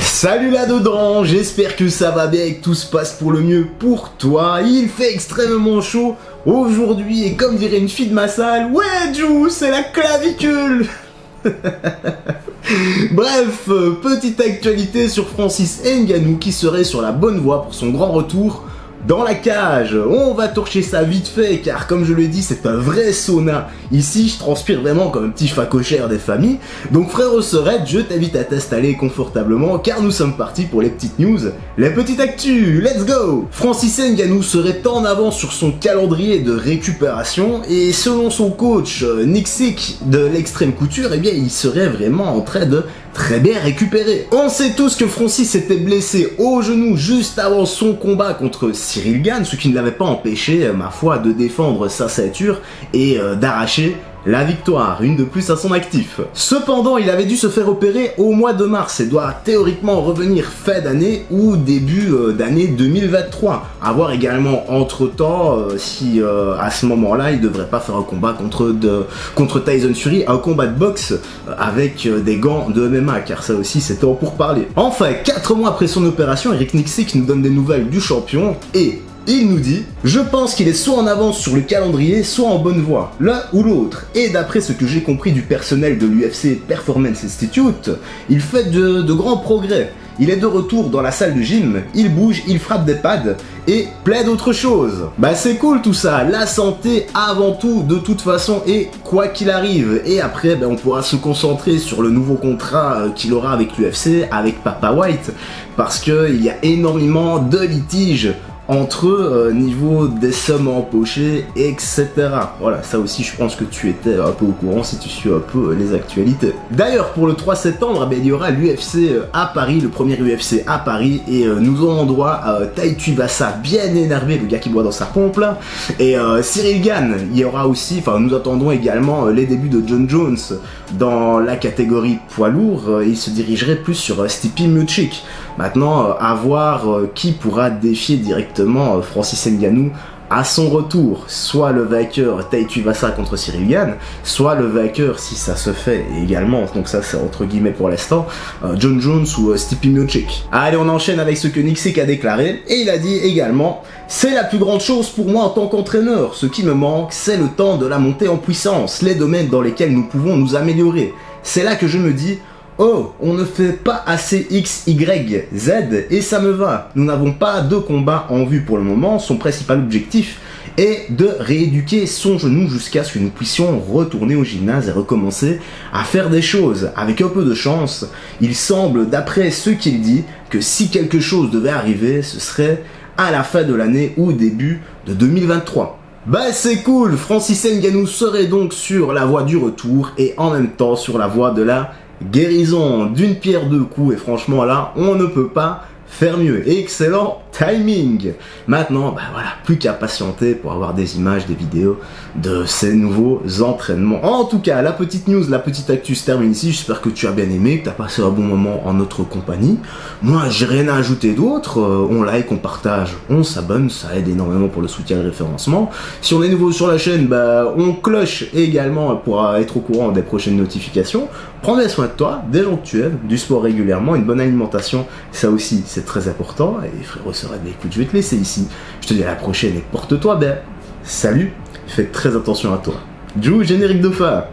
Salut là-dedans, j'espère que ça va bien et que tout se passe pour le mieux pour toi. Il fait extrêmement chaud aujourd'hui et comme dirait une fille de ma salle, ouais Jou, c'est la clavicule. Bref, petite actualité sur Francis Ngannou qui serait sur la bonne voie pour son grand retour dans la cage. On va torcher ça vite fait car comme je l'ai dit c'est un vrai sauna. Ici je transpire vraiment comme un petit facochère des familles. Donc frère Serette, je t'invite à t'installer confortablement car nous sommes partis pour les petites news, les petites actus, let's go. Francis Ngannou serait en avance sur son calendrier de récupération et selon son coach Nick Sick de l'Extrême Couture, eh bien il serait vraiment en train de très bien récupérer. On sait tous que Francis était blessé au genou juste avant son combat contre Cyril Gane, ce qui ne l'avait pas empêché, ma foi, de défendre sa ceinture et d'arracher la victoire, une de plus à son actif. Cependant, il avait dû se faire opérer au mois de mars et doit théoriquement revenir fin d'année ou début d'année 2023. A voir également entre-temps si à ce moment-là, il devrait pas faire un combat contre Tyson Fury, un combat de boxe avec des gants de MMA, car ça aussi c'était en pourparlers. Enfin, 4 mois après son opération, Eric Nicksick nous donne des nouvelles du champion et il nous dit « Je pense qu'il est soit en avance sur le calendrier, soit en bonne voie, l'un ou l'autre. Et d'après ce que j'ai compris du personnel de l'UFC Performance Institute, il fait de grands progrès. Il est de retour dans la salle de gym, il bouge, il frappe des pads et plein d'autres choses. Bah c'est cool tout ça, la santé avant tout de toute façon et quoi qu'il arrive. Et après on pourra se concentrer sur le nouveau contrat qu'il aura avec l'UFC, avec Papa White, parce qu'il y a énormément de litiges entre eux, niveau des sommes empochées, etc. Voilà, ça aussi je pense que tu étais un peu au courant si tu suis un peu les actualités. D'ailleurs, pour le 3 septembre, il y aura l'UFC à Paris, le premier UFC à Paris, et nous aurons droit à Tai Tuivasa bien énervé, le gars qui boit dans sa pompe là, et Cyril Gane. Il y aura aussi, enfin nous attendons également les débuts de John Jones dans la catégorie poids lourd, il se dirigerait plus sur Stipe Miocic. Maintenant, à voir qui pourra défier directement Francis Ngannou à son retour, soit le vainqueur Tai Tuivasa contre Cyril Gane, soit le vainqueur, si ça se fait également, donc ça c'est entre guillemets pour l'instant, John Jones ou Stipe Miocic. Allez, on enchaîne avec ce que Nick Sick a déclaré, et il a dit également « C'est la plus grande chose pour moi en tant qu'entraîneur, ce qui me manque, c'est le temps de la montée en puissance, les domaines dans lesquels nous pouvons nous améliorer. C'est là que je me dis « Oh, on ne fait pas assez X, Y, Z et ça me va. Nous n'avons pas de combat en vue pour le moment. Son principal objectif est de rééduquer son genou jusqu'à ce que nous puissions retourner au gymnase et recommencer à faire des choses. Avec un peu de chance, il semble, d'après ce qu'il dit, que si quelque chose devait arriver, ce serait à la fin de l'année ou début de 2023. Bah c'est cool, Francis Ngannou serait donc sur la voie du retour et en même temps sur la voie de la guérison, d'une pierre deux coups, et franchement là, on ne peut pas faire mieux. Excellent timing. Maintenant, bah voilà, plus qu'à patienter pour avoir des images, des vidéos de ces nouveaux entraînements. En tout cas, la petite news, la petite actu se termine ici. J'espère que tu as bien aimé, que tu as passé un bon moment en notre compagnie. Moi, j'ai rien à ajouter d'autre. On like, on partage, on s'abonne, ça aide énormément pour le soutien et le référencement. Si on est nouveau sur la chaîne, bah on cloche également pour être au courant des prochaines notifications. Prends bien soin de toi, des gens que tu aimes, du sport régulièrement, une bonne alimentation, ça aussi c'est très important. Et frérot Serette, écoute, je vais te laisser ici. Je te dis à la prochaine et porte-toi bien. Salut, fais très attention à toi. Jou, générique de fin.